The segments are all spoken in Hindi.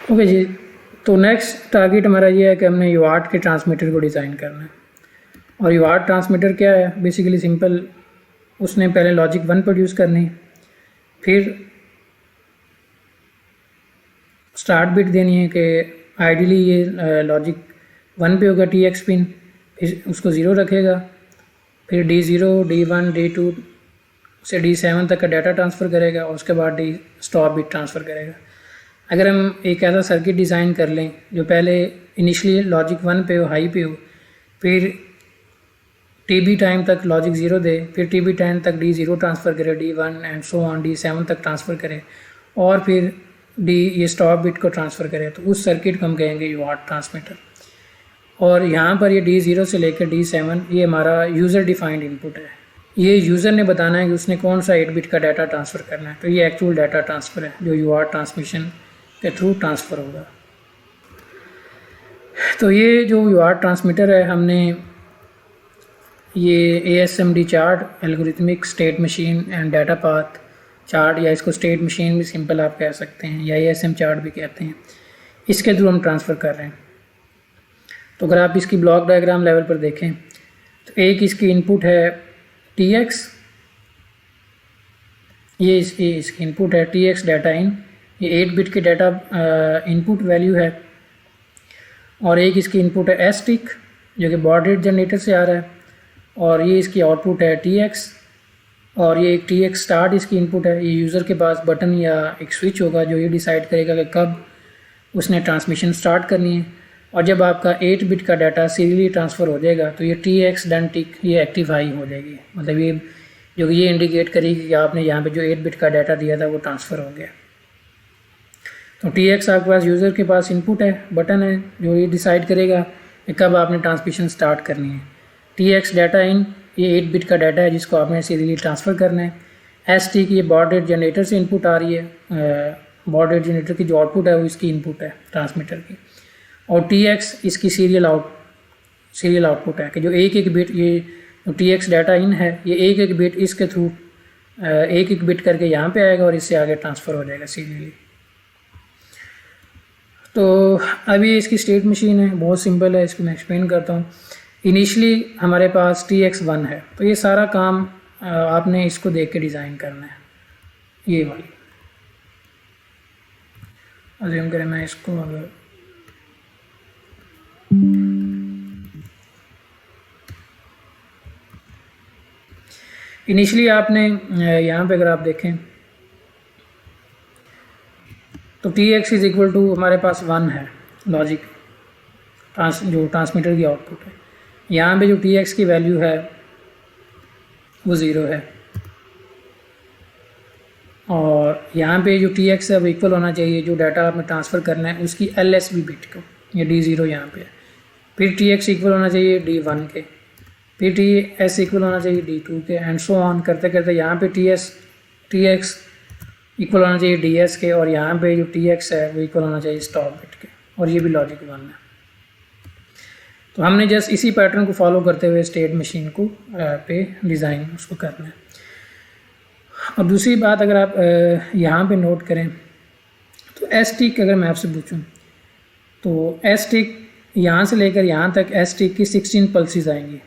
ओके जी, तो नेक्स्ट टारगेट हमारा ये है कि हमने यूआर्ट के ट्रांसमीटर को डिज़ाइन करना है। और यूआर्ट ट्रांसमीटर क्या है, बेसिकली सिंपल, उसने पहले लॉजिक 1 प्रोड्यूस करनी, फिर स्टार्ट बिट देनी है कि आइडियली ये लॉजिक 1 पे होगा TX पिन, फिर उसको 0 रखेगा, फिर D0, D1, D2 से D7 तक का डाटा ट्रांसफ़र करेगा और उसके बाद D स्टॉप बिट ट्रांसफ़र करेगा। अगर हम एक ऐसा सर्किट डिज़ाइन कर लें जो पहले इनिशियली लॉजिक 1 पे हो, हाई पे हो, फिर TB टाइम तक लॉजिक 0 दे, फिर TB टाइम तक D0 ट्रांसफ़र करे, D1 and so on D7 तक ट्रांसफ़र करे, और फिर ये स्टॉप बिट को ट्रांसफ़र करे, तो उस सर्किट को हम कहेंगे यूआर्ट ट्रांसमीटर। और यहाँ पर ये D0 से लेकर D7 ये हमारा यूज़र डिफाइंड इनपुट है। ये यूज़र ने बताना है कि उसने कौन सा 8 बिट का डाटा ट्रांसफ़र करना है, तो ये एक्चुअल डाटा ट्रांसफ़र है जो यूआर्ट ट्रांसमिशन के थ्रू ट्रांसफ़र होगा। तो ये जो यूआर्ट ट्रांसमीटर है, हमने ये ASMD chart, algorithmic state machine and data path chart, या इसको स्टेट मशीन भी सिंपल आप कह सकते हैं, या ASM चार्ट भी कहते हैं, इसके थ्रू हम ट्रांसफ़र कर रहे हैं। तो अगर आप इसकी ब्लॉक डायग्राम लेवल पर देखें तो एक इसकी इनपुट है TX, ये इसकी इनपुट है TX डाटा इन, ये 8 बिट के डाटा इनपुट वैल्यू है, और एक इसकी इनपुट है STIC जो कि बॉड रेट जनरेटर से आ रहा है, और ये इसकी आउटपुट है TX, और ये एक TX स्टार्ट इसकी इनपुट है। ये यूज़र के पास बटन या एक स्विच होगा जो ये डिसाइड करेगा कि कब उसने ट्रांसमिशन स्टार्ट करनी है, और जब आपका 8 बिट का डाटा सीरियली ट्रांसफ़र हो जाएगा तो ये TX डन टिक ये एक्टिव हाई हो जाएगी, मतलब ये जो ये इंडिकेट करेगी कि आपने यहाँ पे जो 8 बिट का डाटा दिया था वो ट्रांसफ़र हो गया। तो TX आपके पास यूज़र के पास इनपुट है, बटन है जो ये डिसाइड करेगा कि कब आपने ट्रांसमिशन स्टार्ट करनी है। TX डाटा इन ये 8 बिट का डाटा है जिसको आपने सीरियली ट्रांसफ़र करना है। STIC ये बॉड रेट जनरेटर से इनपुट आ रही है, बॉड रेट जनरेटर की जो आउटपुट है वो इसकी इनपुट है ट्रांसमीटर की, और TX इसकी सीरियल आउटपुट है कि जो एक बिट, ये जो TX डाटा इन है ये एक बिट इसके थ्रू एक बिट करके यहाँ पे आएगा और इससे आगे ट्रांसफ़र हो जाएगा सीरियली। तो अभी इसकी स्टेट मशीन है, बहुत सिंपल है, इसको मैं एक्सप्लेन करता हूँ। इनिशियली हमारे पास TX1 है, तो ये सारा काम आपने इसको देख के डिज़ाइन करना है। ये वाली अज्यूम करें मैं इसको अगर इनिशियली आपने यहाँ पे अगर आप देखें तो TX इज़ इक्वल टू हमारे पास 1 है लॉजिक जो ट्रांसमीटर की आउटपुट है। यहाँ पे जो TX की वैल्यू है वो 0 है, और यहाँ पे जो TX है वो इक्वल होना चाहिए जो डाटा आपने ट्रांसफ़र करना है उसकी LSB बिट को, ये D0 यहाँ पे है। फिर TX इक्वल होना चाहिए D1 के, फिर TS इक्वल होना चाहिए D2 के, एंड सो ऑन करते करते यहाँ पे TX इक्वल होना चाहिए DS के, और यहाँ पे जो TX है वो इक्वल होना चाहिए स्टॉप बिट के, और ये भी लॉजिक 1 है। तो हमने जस्ट इसी पैटर्न को फॉलो करते हुए स्टेट मशीन को पे डिज़ाइन उसको करना है। और दूसरी बात अगर आप यहाँ पे नोट करें तो STIC अगर मैं आपसे पूछूं तो STIC यहाँ से लेकर यहाँ तक STIC की 16 पल्सेस आएंगी,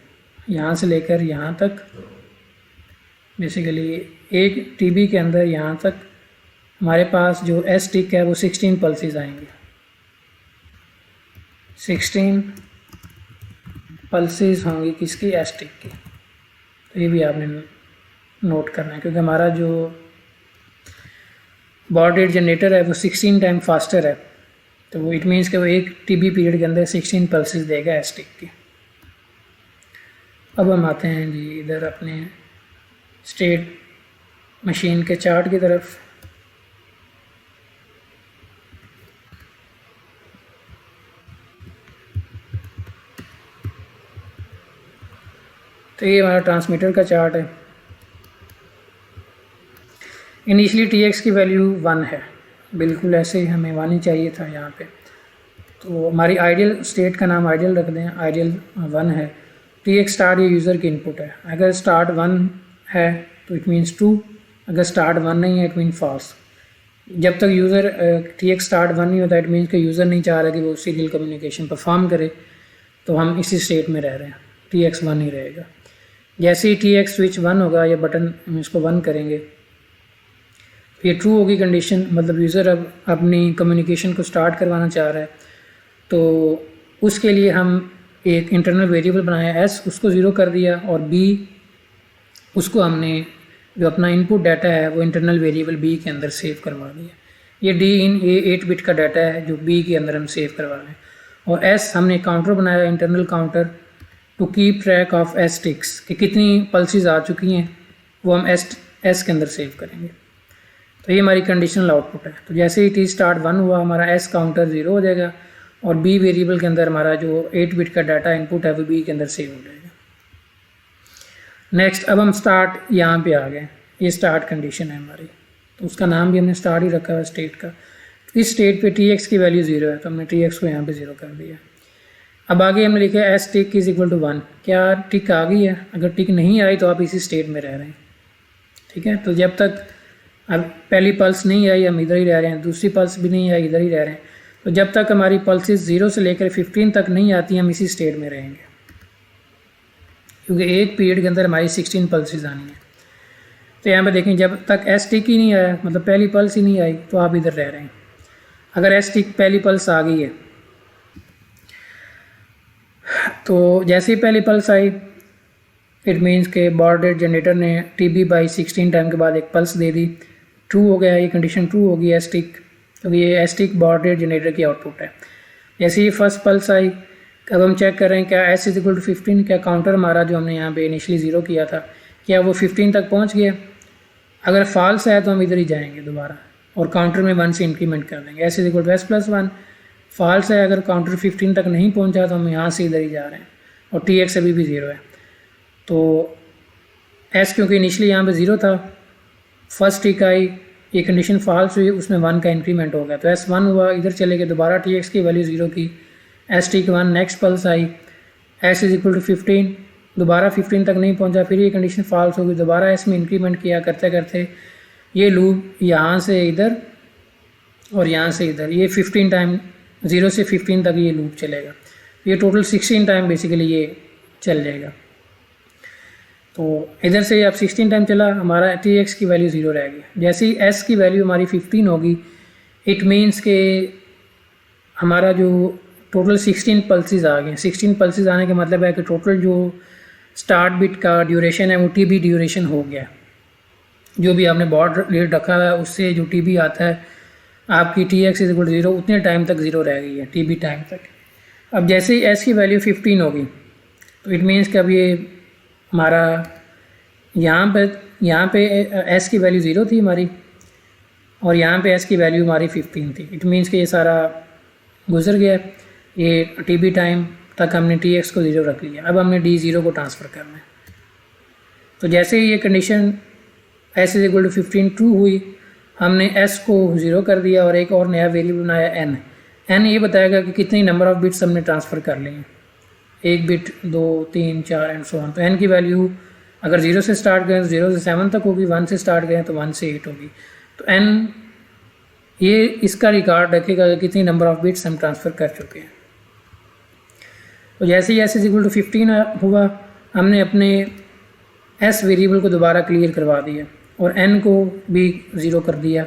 यहाँ से लेकर यहाँ तक, बेसिकली एक TB के अंदर यहाँ तक हमारे पास जो STIC है वो 16 पल्सेस आएंगी, 16 पल्सेस होंगी किसकी, STIC की। तो ये भी आपने नोट करना है क्योंकि हमारा जो बॉड रेट जनरेटर है वो 16 टाइम फास्टर है, तो वो इट मीन्स कि वो एक TB पीरियड के अंदर 16 पल्सेस देगा STIC की। अब हम आते हैं जी इधर अपने स्टेट मशीन के चार्ट की तरफ। तो ये हमारा ट्रांसमीटर का चार्ट है। इनिशियली TX की वैल्यू 1 है, बिल्कुल ऐसे ही हमें 1 ही चाहिए था यहाँ पे, तो हमारी आइडियल स्टेट का नाम आइडियल रख दें, आइडियल 1 है। TX स्टार्ट ये यूज़र की इनपुट है, अगर स्टार्ट 1 है तो इट मीन्स ट्रू, अगर स्टार्ट 1 नहीं है इट मीन फॉल्स। जब तक यूज़र TX स्टार्ट 1 नहीं होता, इट मीन्स कि यूज़र नहीं चाह रहा कि वो सीरियल कम्युनिकेशन परफॉर्म करे, तो हम इसी स्टेट में रह रहे हैं, TX 1 ही रहेगा। जैसे ही TX स्विच 1 होगा या बटन हम इसको 1 करेंगे, ये ट्रू होगी कंडीशन, मतलब यूज़र अब अपनी कम्युनिकेशन को स्टार्ट करवाना चाह रहा है। तो उसके लिए हम एक इंटरनल वेरिएबल बनाया S, उसको 0 कर दिया, और B उसको हमने जो अपना इनपुट डाटा है वो इंटरनल वेरिएबल B के अंदर सेव करवा दिया। ये D इन ये 8 बिट का डाटा है जो B के अंदर हम सेव करवा रहे हैं। और S हमने काउंटर बनाया, internal counter, to keep track of S ticks कि कितनी पल्सेस आ चुकी हैं, वो हम S के अंदर सेव करेंगे। तो ये हमारी कंडीशनल आउटपुट है। तो जैसे ही T स्टार्ट 1 हुआ, हमारा S काउंटर 0 हो जाएगा, और B वेरिएबल के अंदर हमारा जो 8 बिट का डाटा इनपुट है वो B के अंदर सेव हो जाएगा। नेक्स्ट, अब हम स्टार्ट यहाँ पे आ गए, ये स्टार्ट कंडीशन है हमारी, तो उसका नाम भी हमने स्टार्ट ही रखा है स्टेट का। तो इस स्टेट पे TX की वैल्यू 0 है, तो हमने TX को यहाँ पे 0 कर दिया। अब आगे हमने लिखा है S tick is equal to 1। क्या टिक आ गई है? अगर टिक नहीं आई तो आप इसी स्टेट में रह रहे हैं, ठीक है। तो जब तक अब पहली पल्स नहीं आई हम इधर ही रह रहे हैं, दूसरी पल्स भी नहीं आई इधर ही रह रहे हैं। तो जब तक हमारी पल्सेस 0 से लेकर 15 तक नहीं आती हम इसी स्टेट में रहेंगे, क्योंकि एक पीरियड के अंदर हमारी 16 पल्सेस आनी है। तो यहाँ पे देखें, जब तक S टिक ही नहीं आया, मतलब पहली पल्स ही नहीं आई, तो आप इधर रह रहे हैं। अगर S टिक पहली पल्स आ गई है, तो जैसे ही पहली पल्स आई, इट मीन्स के बॉड रेट जनरेटर ने TB/16 टाइम के बाद एक पल्स दे दी, ट्रू हो गया, ये कंडीशन ट्रू होगी S टिक, क्योंकि ये S टिक बॉड रेट जनरेटर की आउटपुट है। जैसे ही फर्स्ट पल्स आई, अब हम चेक कर रहे हैं क्या S इज इक्वल टू 15, क्या काउंटर हमारा जो हमने यहाँ पे इनिशियली 0 किया था, क्या वो 15 तक पहुँच गया। अगर फॉल्स है तो हम इधर ही जाएंगे दोबारा और काउंटर में 1 से इंक्रीमेंट कर देंगे, S is equal to S+1। False है, अगर काउंटर 15 तक नहीं पहुँचा तो हम यहाँ से इधर ही जा रहे हैं, और TX अभी भी 0 है। तो S क्योंकि इनिशियली यहाँ पे 0 था, फर्स्ट टिक आई, ये कंडीशन फॉल्स हुई, उसमें 1 का इंक्रीमेंट हो गया, तो S1 हुआ, इधर चले गए, दोबारा TX की वैल्यू 0 की, S टिक 1, नेक्स्ट पल्स आई, S इज इक्वल टू 15, दोबारा 15 तक नहीं पहुंचा, फिर ये कंडीशन फॉल्स हो गई, दोबारा S में इंक्रीमेंट किया, करते करते ये लूप यहाँ से इधर और यहाँ से इधर, ये 15 टाइम 0 से 15 तक ये लूप चलेगा। ये टोटल 16 टाइम बेसिकली ये चल जाएगा। तो इधर से अब 16 टाइम चला, हमारा TX की वैल्यू 0 रह गई। जैसे ही S की वैल्यू हमारी 15 होगी, इट मीन्स के हमारा जो टोटल 16 पल्सेस आ गए। 16 पल्सेस आने का मतलब है कि टोटल जो स्टार्ट बिट का ड्यूरेशन है वो TB ड्यूरेशन हो गया। जो भी आपने बॉड रेट रखा है उससे जो TB आता है आपकी TX इज इक्वल टू 0, उतने टाइम तक 0 रह गई है, TB टाइम तक। अब जैसे ही S की वैल्यू 15 होगी, तो इट मीन्स कि अब ये हमारा यहाँ पे S की वैल्यू 0 थी हमारी, और यहाँ पे S की वैल्यू हमारी 15 थी। इट मीन्स कि ये सारा गुजर गया, ये TB टाइम तक हमने TX को 0 रख लिया। अब हमने D0 को ट्रांसफ़र करना है। तो जैसे ही ये condition S is equal to 15 true हुई, हमने S को 0 कर दिया और एक और नया वेरिएबल बनाया N। N ये बताएगा कि कितनी नंबर ऑफ़ बिट्स हमने ट्रांसफ़र कर ली हैं, 1 बिट, 2, 3, 4 एंड सो ऑन। तो N की वैल्यू अगर 0 से स्टार्ट करें तो 0 से 7 तक होगी, 1 से स्टार्ट करें तो 1 से 8 होगी। तो N ये इसका रिकॉर्ड रखेगा कि कितनी नंबर ऑफ़ बिट्स हम ट्रांसफ़र कर चुके हैं। तो जैसे ही S इज इक्वल टू 15 हुआ, हमने अपने S वेरिएबल को दोबारा क्लियर करवा दिया और N को भी 0 कर दिया,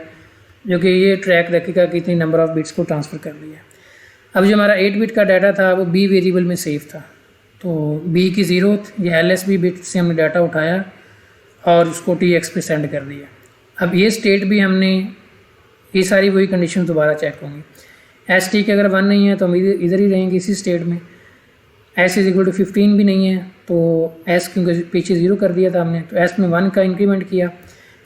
जो कि ये ट्रैक रखेगा कितनी नंबर ऑफ़ बिट्स को ट्रांसफ़र कर लिया। अब जो हमारा 8 बिट का डाटा था वो B वेरिएबल में सेव था, तो B की 0th या LSB बिट से हमने डाटा उठाया और उसको TX पे सेंड कर दिया। अब ये स्टेट भी हमने, ये सारी वही कंडीशन दोबारा चेक होंगी। S टी के अगर 1 नहीं है तो हम इधर ही रहेंगे इसी स्टेट में। S इज इक्वल टू 15 भी नहीं है, तो S क्योंकि पीछे 0 कर दिया था हमने, तो S में 1 का इंक्रीमेंट किया,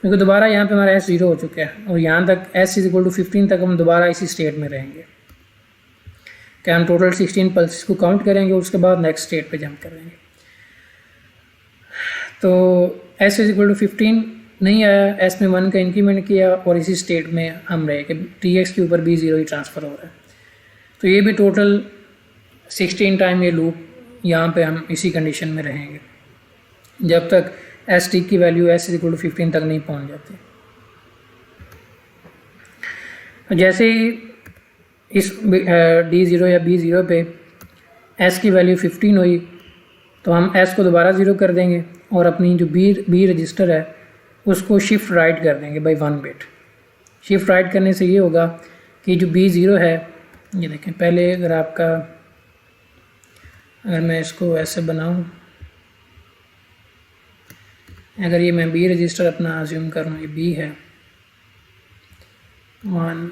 क्योंकि दोबारा यहाँ पे हमारा S 0 हो चुका है, और यहाँ तक S इज इक्वल टू 15 तक हम दोबारा इसी स्टेट में रहेंगे। क्या हम टोटल 16 पल्सेस को काउंट करेंगे, उसके बाद नेक्स्ट स्टेट पे जंप करेंगे। तो S इज इक्वल टू 15 नहीं आया, S में 1 का इंक्रीमेंट किया और इसी स्टेट में हम रहे कि TX के ऊपर B0 ही ट्रांसफ़र हो रहा है। तो ये भी टोटल 16 टाइम ये लूप यहाँ पे हम इसी कंडीशन में रहेंगे जब तक S टी की value S is equal to 15 तक नहीं पहुँच जाती। जैसे ही इस D0 या B0 पे S की वैल्यू 15 हुई तो हम S को दोबारा 0 कर देंगे और अपनी जो B रजिस्टर है उसको शिफ्ट राइट कर देंगे बाई 1 बिट। शिफ्ट राइट करने से ये होगा कि जो B0 है, ये देखें पहले अगर मैं इसको ऐसे बनाऊं, अगर ये मैं B रजिस्टर अपना अज्यूम करूँ, ये B है, 1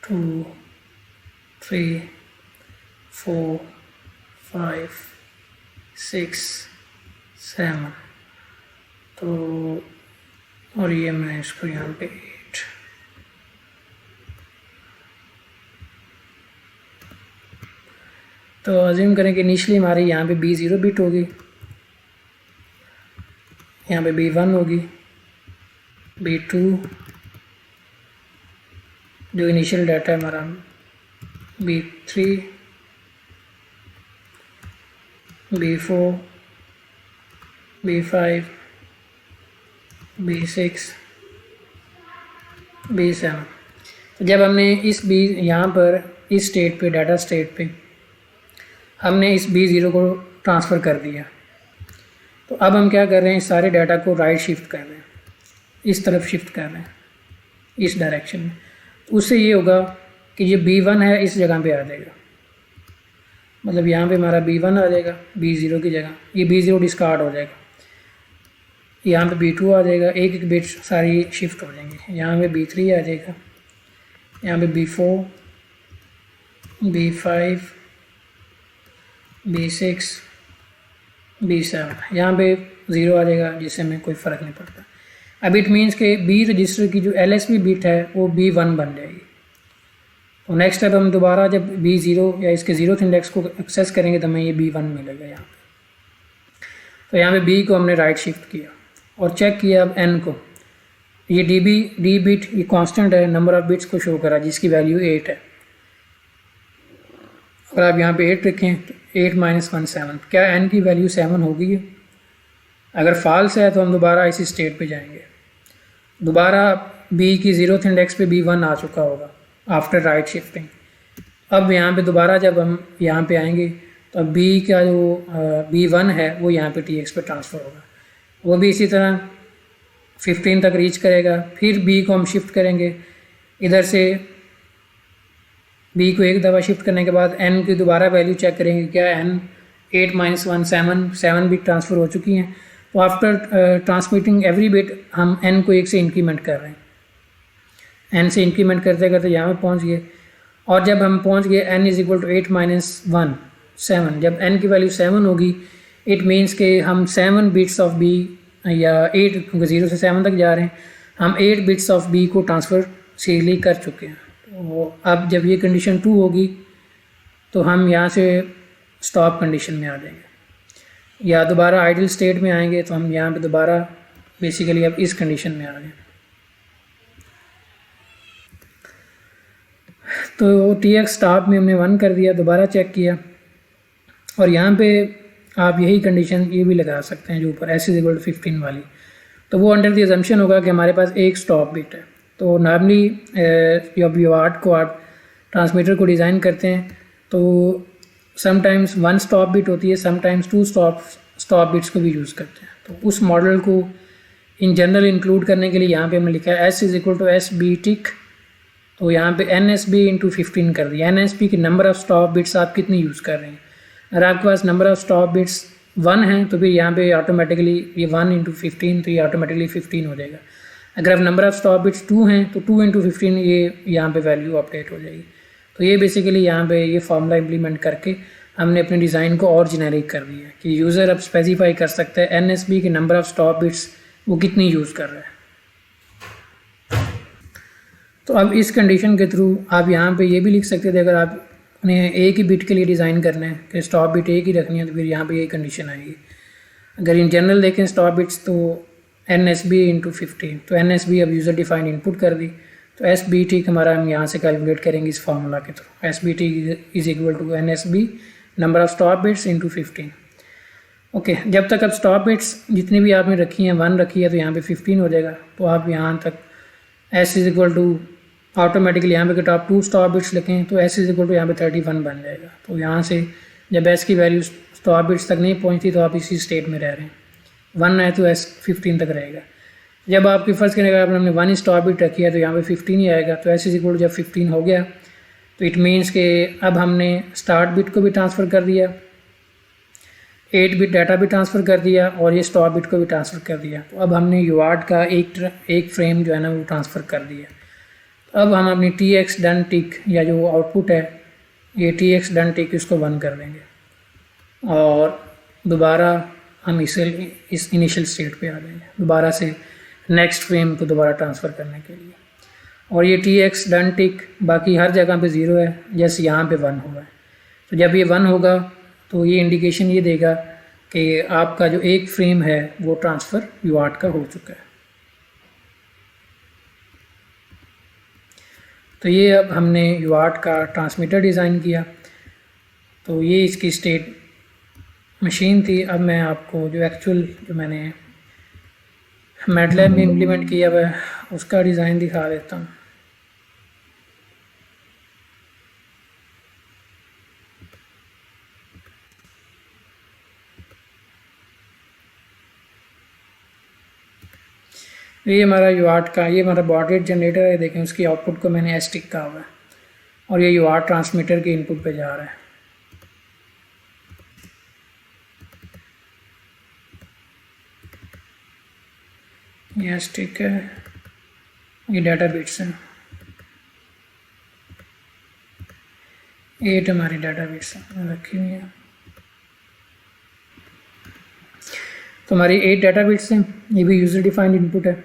2 3 4 5 6 7, तो और ये मैं इसको यहाँ पे 8, तो अज्यूम करें कि इनिशियली हमारी यहाँ पे B0 बिट होगी, यहाँ पे B1 होगी, B2 जो इनिशियल डाटा है हमारा, B3 B4 B5 B6 B7। तो जब हमने इस यहाँ पर इस स्टेट पे, डाटा स्टेट पे हमने इस B0 को ट्रांसफ़र कर दिया, तो अब हम क्या कर रहे हैं, इस सारे डाटा को राइट शिफ्ट कर रहे हैं, इस तरफ शिफ्ट कर रहे हैं, इस डायरेक्शन में। तो उससे ये होगा कि ये B1 है इस जगह पे आ जाएगा, मतलब यहाँ पे हमारा B1 आ जाएगा B0 की जगह, ये B0 डिस्कार्ड हो जाएगा, यहाँ पे B2 आ जाएगा, एक एक बिट सारी शिफ्ट हो जाएंगे, यहाँ पे B3 आ जाएगा, यहाँ पे B4 B5 B6 B7, यहाँ पे 0 आ जाएगा जिससे हमें कोई फ़र्क नहीं पड़ता। अब इट मीन्स के B रजिस्टर की जो LSB बिट है वो B1 बन जाएगी। तो नेक्स्ट स्टेप हम दोबारा जब B0 या इसके 0th इंडेक्स को एक्सेस करेंगे तो हमें ये B1 मिलेगा यहाँ पे। तो यहाँ पे B को हमने राइट शिफ्ट किया और चेक किया अब N को, ये D बिट ये कांस्टेंट है, नंबर ऑफ़ बिट्स को शो करा जिसकी वैल्यू 8 है। अगर आप यहाँ पे 8 रखें तो 8 - 1 7, क्या N की वैल्यू 7 हो गई है? अगर फॉल्स है तो हम दोबारा इसी स्टेट पे जाएंगे, दोबारा B की 0th इंडेक्स पे B1 आ चुका होगा आफ्टर राइट शिफ्टिंग। अब यहाँ पे दोबारा जब हम यहाँ पे आएंगे तो अब B का जो B1 है वो यहाँ पे TX पे ट्रांसफ़र होगा, वो भी इसी तरह 15 तक रीच करेगा। फिर B को हम शिफ्ट करेंगे, इधर से B को एक दफ़ा शिफ्ट करने के बाद N की दोबारा वैल्यू चेक करेंगे, क्या N 8 - 1 7 बिट ट्रांसफ़र हो चुकी हैं। तो आफ्टर ट्रांसमिटिंग एवरी बिट हम N को 1 से इंक्रीमेंट कर रहे हैं, N से इंक्रीमेंट करते करते यहाँ पे पहुँच गए। और जब हम पहुँच गए N = 8 - 1 7, जब N की वैल्यू 7 होगी इट मीन्स के हम 7 बिट्स ऑफ B या 8, क्योंकि 0 से 7 तक जा रहे हैं, हम 8 बिट्स ऑफ B को ट्रांसफ़र सीरियली कर चुके हैं। तो अब जब ये कंडीशन 2 होगी तो हम यहाँ से स्टॉप कंडीशन में आ जाएंगे या दोबारा आइडल स्टेट में आएंगे, तो हम यहाँ पे दोबारा बेसिकली अब इस कंडीशन में आ गए। तो TX स्टॉप में हमने 1 कर दिया, दोबारा चेक किया, और यहाँ पे आप यही कंडीशन ये भी लगा सकते हैं जो ऊपर S = 15 वाली। तो वो अंडर द अजम्पशन होगा कि हमारे पास एक स्टॉप बिट है। तो नॉर्मली जब आप ट्रांसमीटर को डिज़ाइन करते हैं तो समटाइम्स 1 स्टॉप बिट होती है, समटाइम्स 2 स्टॉप बिट्स को भी यूज़ करते हैं। तो उस मॉडल को इन जनरल इंक्लूड करने के लिए यहाँ पे हमने लिखा है S = SB टिक, तो यहाँ पे NSB × 15 कर दिया। NSB की नंबर ऑफ़ स्टॉप बिट्स आप कितनी यूज़ कर रहे हैं। अगर आपके पास नंबर ऑफ़ स्टॉप बिट्स 1 है तो फिर यहाँ पे ऑटोमेटिकली ये 1 × 15, तो ये ऑटोमेटिकली 15 हो जाएगा। अगर आप नंबर ऑफ़ स्टॉप बिट्स 2 हैं तो 2 × 15 ये यहाँ पे वैल्यू अपडेट हो जाएगी। तो ये बेसिकली यहाँ पे ये फार्मूला इम्प्लीमेंट करके हमने अपने डिज़ाइन को और जेनेरिक कर दिया है कि यूज़र अब स्पेसिफाई कर सकता है NSB के नंबर ऑफ़ स्टॉप बिट्स वो कितनी यूज़ कर रहा है। तो अब इस कंडीशन के थ्रू आप यहाँ पे ये भी लिख सकते थे, अगर आप उन्हें एक ही बिट के लिए डिज़ाइन करना है कि स्टॉप बिट एक ही रखनी है तो फिर यहाँ पे यही कंडीशन आएगी। अगर इन जनरल देखें स्टॉप बिट्स तो NSB × 15, तो NSB अब यूज़र डिफाइंड इनपुट कर दी, तो SB टिक हमारा हम यहाँ से कैलकुलेट करेंगे इस फार्मूला के through. SB tick = NSB number of stop bits × 15। Okay, जब तक अब स्टॉप बिट्स जितनी भी आपने रखी हैं 1 रखी है तो यहाँ पे 15 हो जाएगा। तो आप यहाँ तक S = ऑटोमेटिकली यहाँ पे टॉप 2 स्टॉप बिट्स लिखें तो एस इज इक्वल टू यहाँ पे 31 बन जाएगा। तो यहाँ से जब एस की वैल्यू स्टॉप बिट्स तक नहीं पहुँचती तो आप इसी स्टेट में रह रहे हैं। 1 है तो एस 15 तक रहेगा। जब आपकी फर्स्ट करने का हमने 1 स्टॉप बिट रखी है तो यहाँ पे 15 ही आएगा। तो एस इज इक्वल टू जब 15 हो गया तो इट मीन्स के अब हमने स्टार्ट बिट को भी ट्रांसफ़र कर दिया, 8 बिट डाटा भी ट्रांसफ़र कर दिया और ये स्टॉप बिट को भी ट्रांसफ़र कर दिया। तो अब हमने यूआर्ट का एक फ्रेम जो है ना वो ट्रांसफ़र कर दिया। तो अब हम अपनी टी एक्स डन टिक या जो आउटपुट है ये टी एक्स डन टिक इसको 1 कर देंगे और दोबारा हम इस इनिशियल स्टेट पे आ जाएंगे दोबारा से नेक्स्ट फ्रेम को दोबारा ट्रांसफ़र करने के लिए। और ये टी एक्स डन टिक बाकी हर जगह पे 0 है, जैसे यहाँ पे 1 हुआ है। तो जब ये 1 होगा तो ये इंडिकेशन ये देगा कि आपका जो एक फ्रेम है वो ट्रांसफ़र यूआर्ट का हो चुका है। तो ये अब हमने यूआर्ट का ट्रांसमीटर डिज़ाइन किया। तो ये इसकी स्टेट मशीन थी। अब मैं आपको जो एक्चुअल जो मैंने मैटलैब में इम्प्लीमेंट किया हुआ है उसका डिज़ाइन दिखा देता हूँ। ये हमारा यूआर्ट का ये हमारा बॉड रेट जनरेटर है। देखें उसकी आउटपुट को मैंने एस टिक कहा हुआ है और ये यूआर्ट ट्रांसमीटर के इनपुट पे जा रहा है। ये एस टिक है, ये डाटा बिट्स हैं, 8 हमारी डाटा बिट्स रखी हुई है। तो हमारी 8 डाटा बिट्स हैं। ये भी यूज़र डिफाइंड इनपुट है।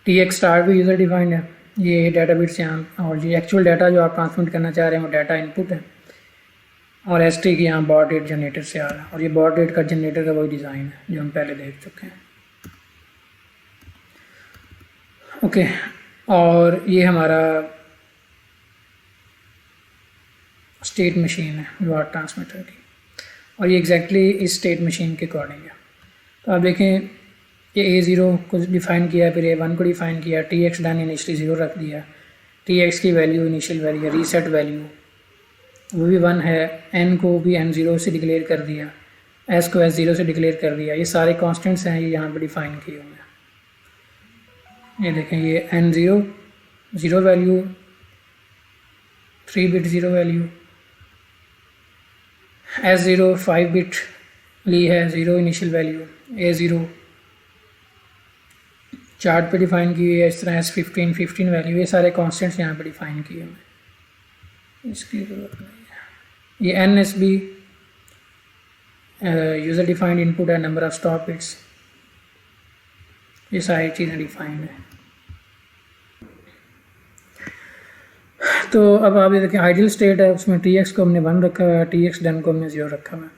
टी एक्स स्टार भी यूज़र डिफाइंड है। ये डाटा बिट्स यहाँ और ये एक्चुअल डाटा जो आप ट्रांसमिट करना चाह रहे हैं वो डाटा इनपुट है। और एस टी की यहाँ बॉड रेट जनरेटर से आ रहा है और ये बॉड रेट का जनरेटर का वही डिज़ाइन है जो हम पहले देख चुके हैं। ओके, और ये हमारा स्टेट मशीन है यूआर्ट ट्रांसमीटर की और ये एग्जैक्टली इस स्टेट मशीन के अकॉर्डिंग है। तो आप देखें ये A0 को डिफ़ाइन किया, फिर A1 को डिफ़ाइन किया, टी एक्स डन इनिशली 0 रख दिया, टी एक्स की value initial value reset value वो भी 1 है, n को भी n0 से डिक्लेयर कर दिया, s को s0 से डिक्लेयर कर दिया। ये सारे कॉन्स्टेंट्स हैं ये यहाँ पर डिफ़ाइन किए हुए हैं। ये देखें ये n0 0 value, 3 bit 0 value, s0 5 bit ली है 0 इनिशियल वैल्यू, A0 चार्ट पे डिफ़ाइन की हुई है इस तरह S15 15 वैल्यू। ये सारे कॉन्स्टेंट्स यहाँ पे डिफ़ाइन किए हुए, इसकी ज़रूरत नहीं है। ये NSB यूज़र डिफाइंड इनपुट है, नंबर ऑफ स्टॉप बिट्स, ये सारी चीज़ें डिफाइंड है। तो अब आप ये देखें आइडियल स्टेट है, उसमें टी एक्स को हमने 1 रखा हुआ है, टी एक्स डन को हमने 0 रखा हुआ है।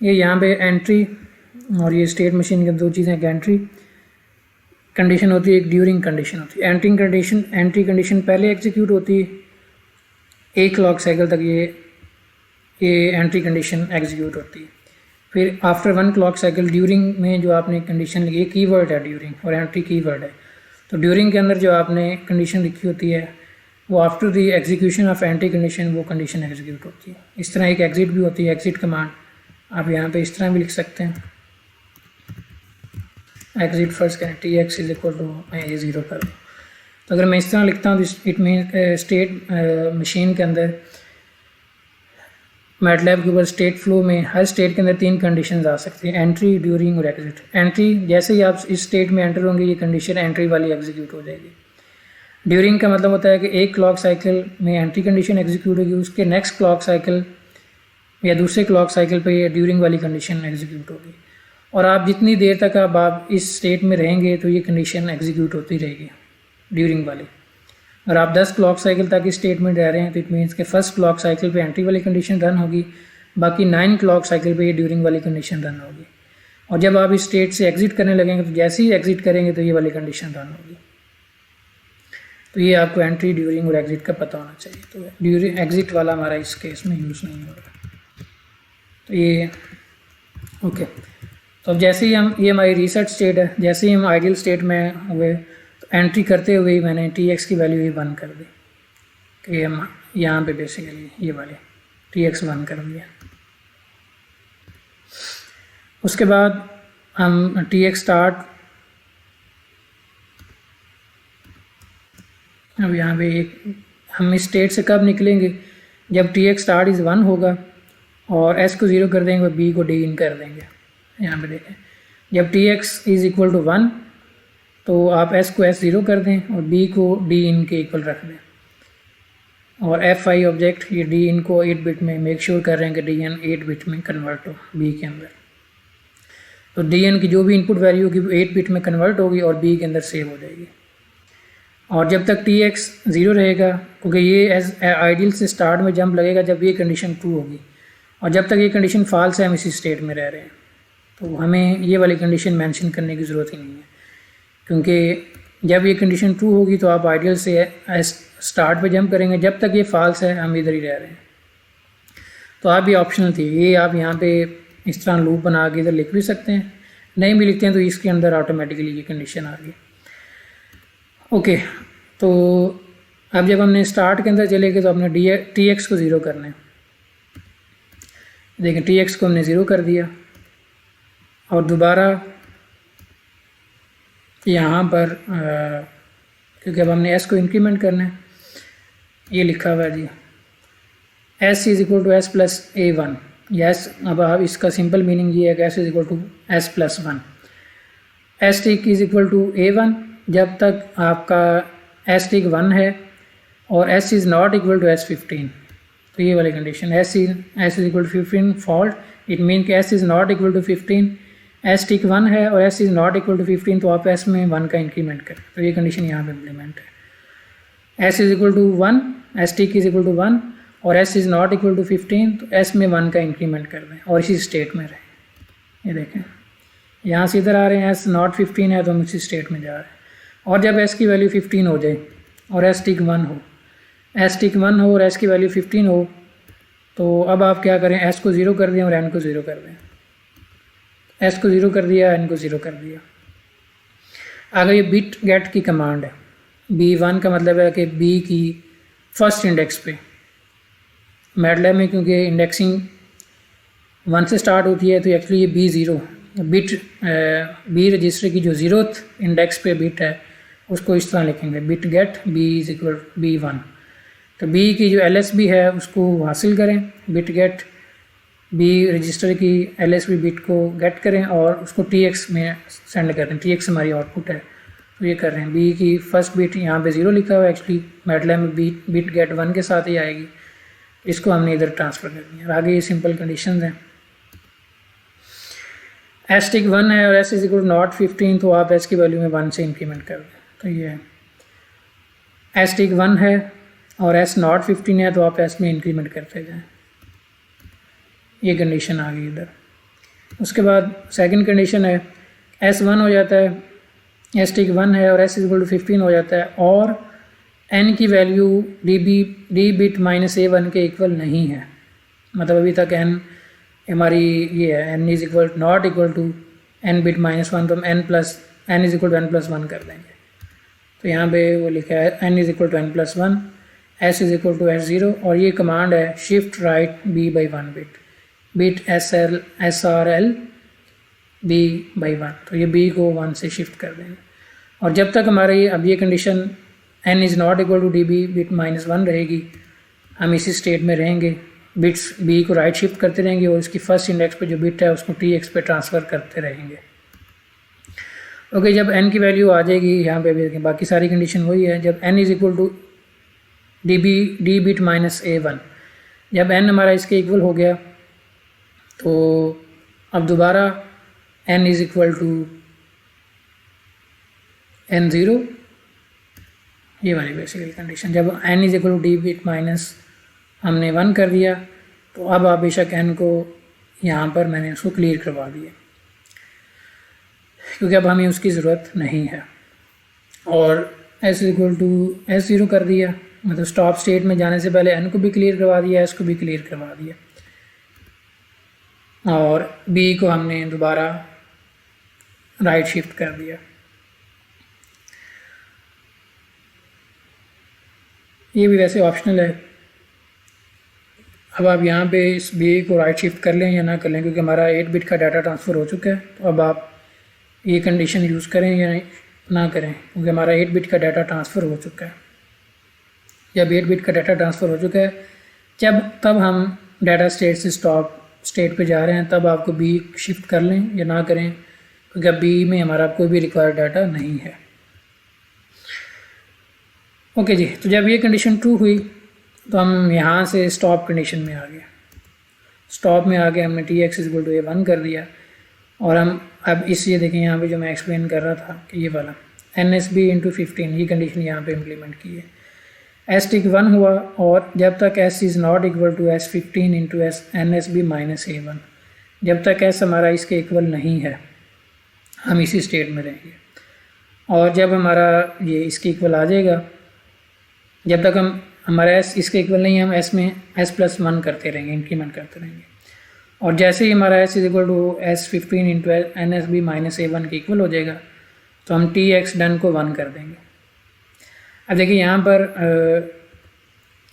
ये यहाँ पे एंट्री और ये स्टेट मशीन के दो चीज़ें, एंट्री कंडीशन होती है, एक ड्यूरिंग कंडीशन होती है। एंट्री कंडीशन पहले एग्जीक्यूट होती है, 1 क्लॉक साइकिल तक ये एंट्री कंडीशन एग्जीक्यूट होती है। फिर आफ्टर 1 क्लॉक साइकिल ड्यूरिंग में जो आपने कंडीशन लिखी, ये कीवर्ड है ड्यूरिंग और एंट्री कीवर्ड है। तो ड्यूरिंग के अंदर जो आपने कंडीशन लिखी होती है वो after the execution of entry condition वो कंडीशन एग्जीक्यूट होती है। इस तरह एक एग्जिट भी होती है, एग्जिट कमांड आप यहाँ पे इस तरह भी लिख सकते हैं, एग्जिट फर्स्ट करें T X is equal to मैं ये 0 कर दूँ। तो अगर मैं इस तरह लिखता हूँ तो इट मीन स्टेट मशीन के अंदर मैटलैब के ऊपर स्टेट फ्लो में हर स्टेट के अंदर 3 कंडीशंस आ सकती हैं, एंट्री, ड्यूरिंग और एग्जिट। एंट्री जैसे ही आप इस स्टेट में एंटर होंगे ये कंडीशन एंट्री वाली एग्जीक्यूट हो जाएगी। ड्यूरिंग का मतलब होता है कि 1 क्लॉक साइकिल में एंट्री कंडीशन एग्जीक्यूट होगी, उसके नेक्स्ट क्लॉक साइकिल या दूसरे क्लॉक साइकिल पे ये ड्यूरिंग वाली कंडीशन एग्जीक्यूट होगी। और आप जितनी देर तक आप इस स्टेट में रहेंगे तो ये कंडीशन एग्जीक्यूट होती रहेगी ड्यूरिंग वाली। अगर आप 10 क्लॉक साइकिल तक इस स्टेट में रह रहे हैं तो इट मीन्स के फर्स्ट क्लॉक साइकिल पे एंट्री वाली कंडीशन रन होगी, बाकी 9 क्लॉक साइकिल पे ये ड्यूरिंग वाली कंडीशन रन होगी। और जब आप इस स्टेट से एग्जिट करने लगेंगे तो जैसे ही एग्जिट करेंगे तो ये वाली कंडीशन रन होगी। तो ये आपको एंट्री, ड्यूरिंग और एग्जिट का पता होना चाहिए। तो ड्यूरिंग एग्जिट वाला हमारा इस केस में यूज़ नहीं होगा। तो ये ओके। तो अब जैसे ही हम ये हमारी रीसेट स्टेट है, जैसे ही हम आइडियल स्टेट में हुए तो तो एंट्री करते हुए ही मैंने टी एक्स की वैल्यू ही 1 कर दी कि हम यहाँ पे बेसिकली ये वाले टी एक्स 1 कर दिया। उसके बाद हम टी एक्स स्टार्ट, अब यहाँ पे एक हम इस स्टेट से कब निकलेंगे, जब टी एक्स स्टार्ट इज़ 1 होगा और एस को 0 कर देंगे और बी को डी इन कर देंगे। यहाँ पे देखें, जब T X is equal to 1 तो आप एस को एस 0 कर दें और बी को डी इन के इक्वल रख दें। और एफ आई ऑब्जेक्ट ये डी इन को 8 बिट में मेक श्योर कर रहे हैं कि डी एन 8 बिट में कन्वर्ट हो बी के अंदर। तो डी एन की जो भी इनपुट वैल्यू होगी वो 8 बिट में कन्वर्ट होगी और बी के अंदर सेव हो जाएगी। और जब तक टी एक्स 0 रहेगा, क्योंकि ये एज आइडियल से स्टार्ट में जंप लगेगा जब ये कंडीशन ट्रू होगी, और जब तक ये कंडीशन फॉल्स है हम इसी स्टेट में रह रहे हैं, तो हमें ये वाली कंडीशन मेंशन करने की ज़रूरत ही नहीं है, क्योंकि जब ये कंडीशन ट्रू होगी तो आप आइडियल से स्टार्ट पे जंप करेंगे, जब तक ये फॉल्स है हम इधर ही रह रहे हैं। तो आप ये ऑप्शनल थी, ये आप यहाँ पे इस तरह लूप बना के इधर लिख भी सकते हैं, नहीं भी लिखते हैं तो इसके अंदर ऑटोमेटिकली ये कंडीशन आ गई। ओके, तो अब जब हमने स्टार्ट के अंदर चले गए तो हमने टी एक्स को 0 करना है। देखें टी एक्स को हमने 0 कर दिया और दोबारा यहाँ पर क्योंकि अब हमने एस को इंक्रीमेंट करना है, ये लिखा हुआ है जी S is equal to S plus A 1। Yes, अब आप इसका सिंपल मीनिंग ये है कि S is equal to S plus 1। S tick is equal to A 1 जब तक आपका एस टिक 1 है और S is not equal to S 15। तो ये वाली condition S is equal to 15 fault, it mean कि S is not equal to 15, S tick 1 है और S is not equal to 15, तो आप एस में 1 का इंक्रीमेंट करें। तो ये कंडीशन यहाँ पे इम्प्लीमेंट है। S is equal to 1, S tick is equal to 1 और S is not equal to 15, तो एस में 1 का इंक्रीमेंट कर दें और इसी स्टेट में रहें। ये देखें यहाँ से इधर आ रहे हैं, एस नॉट 15 है तो हम इसी स्टेट में जा रहे हैं। और जब एस की वैल्यू 15 हो जाए और एस टिक 1 हो, एस टिक 1 हो और एस की वैल्यू 15 हो, तो अब आप क्या करें, एस को 0 कर दें और एन को 0 कर दें। एस को 0 कर दिया, एन को 0 कर दिया। अगर ये बिट गेट की कमांड है, B1 का मतलब है कि बी की फर्स्ट इंडेक्स पे मैटलैब में, क्योंकि इंडेक्सिंग 1 से स्टार्ट होती है तो एक्चुअली ये B0 बिट बी रजिस्टर की जो 0th इंडेक्स पे बिट है उसको इस तरह लिखेंगे bit gate B is equal B1। तो बी की जो LSB है उसको हासिल करें, बिट गेट बी रजिस्टर की LSB बिट को गेट करें और उसको TX में सेंड कर दें। TX हमारी आउटपुट है, तो ये कर रहे हैं। बी की फर्स्ट बिट यहाँ पे 0 लिखा हुआ है, एक्चुअली मैटलैब में बिट गेट 1 के साथ ही आएगी, इसको हमने इधर ट्रांसफ़र कर दिया। आगे ये सिंपल कंडीशन हैं। एस टिक 1 है और एस इज इक्वल नॉट 15, तो आप एस की वैल्यू में 1 से इंक्रीमेंट कर दें। तो ये है एस टिक 1 है और एस नॉट 15 है तो आप एस में इंक्रीमेंट करते जाएं। ये कंडीशन आ गई इधर। उसके बाद सेकंड कंडीशन है एस 1 हो जाता है, एस टिक 1 है और एस इज इक्वल टू 15 हो जाता है और एन की value D bit minus A1 के इक्वल नहीं है। मतलब अभी तक एन हमारी ये है, N is equal not equal to N bit minus 1, तो हम N is equal to N plus 1 कर देंगे। तो यहाँ पे वो लिखा है N is equal to N plus 1, S is equal to S0 और ये कमांड है shift right B by 1 bit SRL B by 1। तो ये बी को 1 से शिफ्ट कर देंगे और जब तक हमारी अब ये condition N is not equal to D B bit minus 1 रहेगी, हम इसी स्टेट में रहेंगे। बिट्स बी को राइट शिफ्ट करते रहेंगे और इसकी फर्स्ट इंडेक्स पे जो बिट है उसको TX पे ट्रांसफ़र करते रहेंगे। ओके, जब n की वैल्यू आ जाएगी यहाँ पे भी बाकी सारी कंडीशन वही है। जब n is equal to D bit minus A1, जब n हमारा इसके इक्वल हो गया तो अब दोबारा n is equal to N0, ये वाली बेसिकली कंडीशन। जब n is equal to D bit minus हमने 1 कर दिया तो अब आप बेशक n को यहाँ पर मैंने उसको क्लियर करवा दिया क्योंकि अब हमें उसकी ज़रूरत नहीं है। और s इक्वल टू S0 कर दिया, मतलब स्टॉप स्टेट में जाने से पहले n को भी क्लियर करवा दिया, s को भी क्लियर करवा दिया और b को हमने दोबारा राइट शिफ्ट कर दिया। ये भी वैसे ऑप्शनल है। अब आप यहाँ पे इस बी को राइट शिफ्ट कर लें या ना कर लें, क्योंकि हमारा 8 बिट का डाटा ट्रांसफ़र हो चुका है। तो अब आप ये कंडीशन यूज़ करें या ना करें, क्योंकि हमारा 8 बिट का डाटा ट्रांसफ़र हो चुका है। जब 8 बिट का डाटा ट्रांसफ़र हो चुका है, तब हम डाटा स्टेट से स्टॉप स्टेट पे जा रहे हैं, तब आपको बी शिफ्ट कर लें या ना करें, क्योंकि अब बी में हमारा कोई भी रिक्वायर्ड डाटा नहीं है। ओके जी, तो जब ये कंडीशन ट्रू हुई तो हम यहाँ से स्टॉप कंडीशन में आ गए। स्टॉप में आके हमने T x equal to A1 कर दिया। और हम अब ये देखें यहाँ पे जो मैं एक्सप्लेन कर रहा था कि ये वाला NSB इंटू 15 ये कंडीशन यहाँ पे इम्प्लीमेंट की है। S टिक 1 हुआ और जब तक S is not equal to S15 into NSB minus A1, जब तक S हमारा इसके इक्वल नहीं है हम इसी स्टेट में रहेंगे। और जब हमारा ये इसके इक्वल आ जाएगा, जब तक हमारा S इसके इक्वल नहीं है, हम S में S+1 करते रहेंगे, इंक्रीमेंट करते रहेंगे। और जैसे ही हमारा S is equal to S15 into NSB minus A1 के इक्वल हो जाएगा तो हम TX डन को 1 कर देंगे। अब देखिए यहाँ पर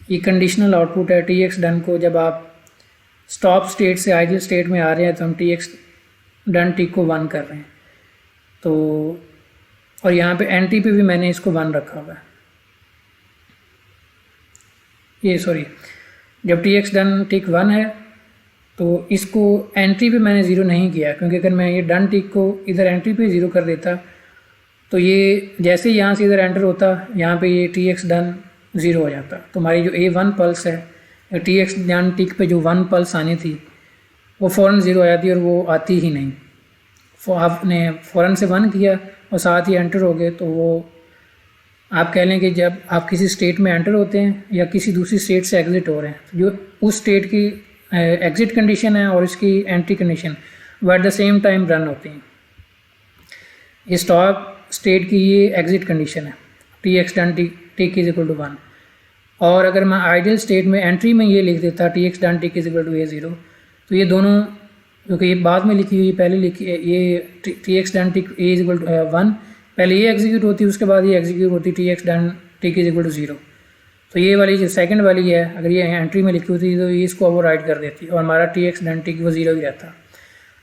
ये कंडीशनल आउटपुट है। TX डन को जब आप स्टॉप स्टेट से आइडियल स्टेट में आ रहे हैं तो हम TX डन टिक को 1 कर रहे हैं। तो और यहाँ पे NT पे भी मैंने इसको 1 रखा हुआ है। जब TX डन टिक 1 है तो इसको एंट्री पे मैंने ज़ीरो नहीं किया, क्योंकि अगर मैं ये डन टिक को इधर एंट्री पे ज़ीरो कर देता तो ये जैसे ही यहाँ से इधर एंटर होता यहाँ पे ये TX डन ज़ीरो हो जाता। तो हमारी जो A1 पल्स है, TX डन टिक पे जो 1 पल्स आनी थी वो फ़ौरन ज़ीरो आ जाती और वो आती ही नहीं। आपने फ़ौरन से 1 किया और साथ ही एंटर हो गए, तो वो आप कह लें कि जब आप किसी स्टेट में एंटर होते हैं या किसी दूसरी स्टेट से एग्ज़िट हो रहे हैं, तो जो उस स्टेट की एग्ज़िट कंडीशन है और इसकी एंट्री कंडीशन वो at the same time run होती हैं। ये स्टॉप स्टेट की ये एग्ज़िट कंडीशन है, TX done tick is equal to 1। और अगर मैं आइडियल स्टेट में एंट्री में ये लिख देता TX done tick is equal to A0, तो ये दोनों, क्योंकि ये बाद में लिखी हुई पहले लिखी ये TX done tick A is equal to 1, पहले ये एग्जीक्यूट होती है उसके बाद ये एग्जीक्यूट होती TX done tick is equal to 0। तो ये वाली जो सेकंड वाली है, अगर ये एंट्री में लिखी होती तो ये इसको ओवरराइड कर देती और हमारा TX डन टिक वो 0 ही रहता।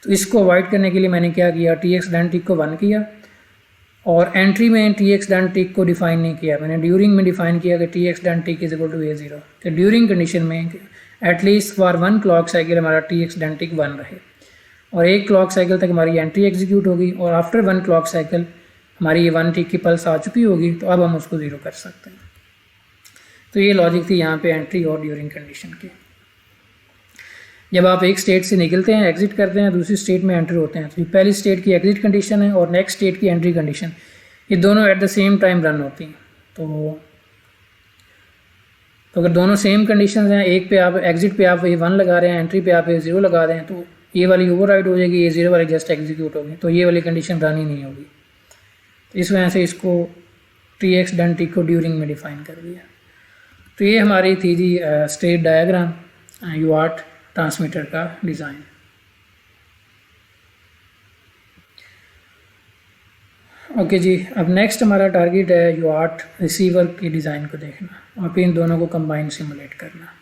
तो इसको अवॉइड करने के लिए मैंने क्या किया, TX डन टिक को 1 किया और एंट्री में TX डन टिक को डिफाइन नहीं किया, मैंने ड्यूरिंग में डिफाइन किया कि TX done tick is equal to A0। तो ड्यूरिंग कंडीशन में एटलीस्ट फॉर 1 क्लॉक साइकिल हमारा TX डन टिक 1 रहे और 1 क्लॉक साइकिल तक हमारी एंट्री एग्जीक्यूट होगी और आफ्टर 1 क्लॉक साइकिल हमारी ये 1 टिक की पल्स आ चुकी होगी, तो अब हम उसको 0 कर सकते हैं। तो ये लॉजिक थी यहाँ पे एंट्री और ड्यूरिंग कंडीशन की। जब आप एक स्टेट से निकलते हैं, एग्जिट करते हैं, दूसरी स्टेट में एंटर होते हैं, तो ये पहली स्टेट की एग्जिट कंडीशन है और नेक्स्ट स्टेट की एंट्री कंडीशन, ये दोनों eight the same time run होती हैं। तो अगर दोनों सेम कंडीशन हैं, एक पे आप एग्जिट पे आप ये 1 लगा रहे हैं, एंट्री पे आप ये 0 लगा रहे हैं, तो ये वाली ओवरराइड हो जाएगी, ये 0 वाली जस्ट एग्जीक्यूट होगी, तो ये वाली कंडीशन रन ही नहीं होगी। तो इस वजह से इसको TX डन टिक को ड्यूरिंग में डिफाइन कर दिया। तो ये हमारी थी जी स्टेट डायग्राम UART ट्रांसमीटर का डिज़ाइन। ओके जी, अब नेक्स्ट हमारा टारगेट है UART रिसीवर के डिज़ाइन को देखना और फिर इन दोनों को कंबाइन सिमुलेट करना।